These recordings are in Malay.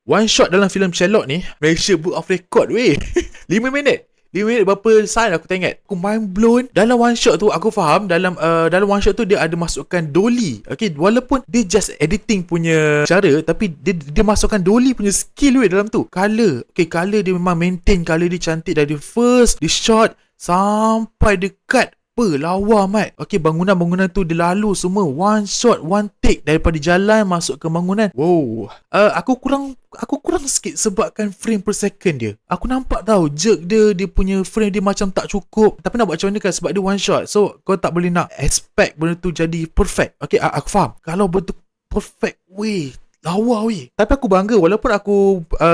One shot dalam filem Sherlock ni Malaysia Book of Record weh. 5 minit 5 minit berapa sign aku tak ingat. Aku mind blown. Dalam one shot tu aku faham dalam one shot tu dia ada masukkan dolly. Okay, walaupun dia just editing punya cara, tapi dia masukkan dolly punya skill weh dalam tu. Color, okay, color dia memang maintain, color dia cantik dari first di shot sampai dekat. Lawa mat. Okay, bangunan-bangunan tu dia lalu semua one shot, one take daripada jalan masuk ke bangunan. Wow. Aku kurang sikit sebabkan frame per second dia. Aku nampak tahu jerk dia punya frame dia macam tak cukup. Tapi nak buat macam mana kan, sebab dia one shot. So kau tak boleh nak expect benda tu jadi perfect. Okay, aku faham. Kalau betul perfect, weh, lawa weh. Tapi aku bangga walaupun aku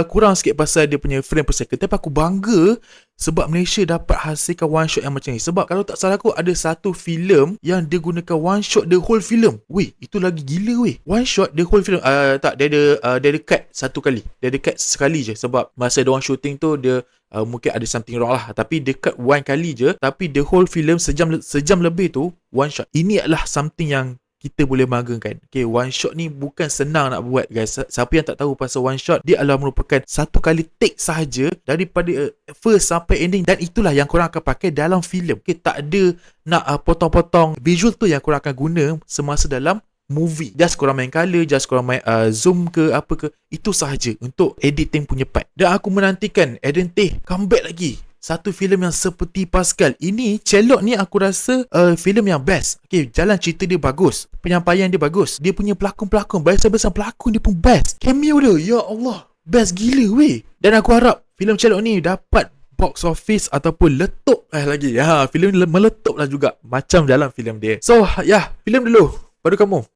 kurang sikit pasal dia punya frame per second, tapi aku bangga sebab Malaysia dapat hasilkan one shot yang macam ni. Sebab kalau tak salah aku ada satu filem yang dia gunakan one shot the whole film. Weh, itu lagi gila weh. One shot the whole film. Tak, dia ada cut satu kali. Dia ada cut sekali je sebab masa dia orang shooting tu dia mungkin ada something wrong lah. Tapi dia cut one kali je, tapi the whole film sejam lebih tu one shot. Ini adalah something yang kita boleh banggakan. Okay, one shot ni bukan senang nak buat guys. Siapa yang tak tahu pasal one shot, dia adalah merupakan satu kali take sahaja daripada first sampai ending, dan itulah yang korang akan pakai dalam filem. Okay, tak ada nak potong-potong visual tu yang korang akan guna semasa dalam movie. Just korang main color, just korang main zoom ke apa ke, itu sahaja untuk editing punya part. Dan aku menantikan Eden Teh comeback lagi. Satu filem yang seperti Pascal. Ini Sherlock ni aku rasa filem yang best. Okay, jalan cerita dia bagus, penyampaian dia bagus, dia punya pelakon-pelakon, barisan-barisan pelakon dia pun best, cameo dia, ya Allah, best gila weh. Dan aku harap filem Sherlock ni dapat box office ataupun letup lagi. Filem meletup lah juga macam dalam filem dia. So ya, filem dulu baru kamu.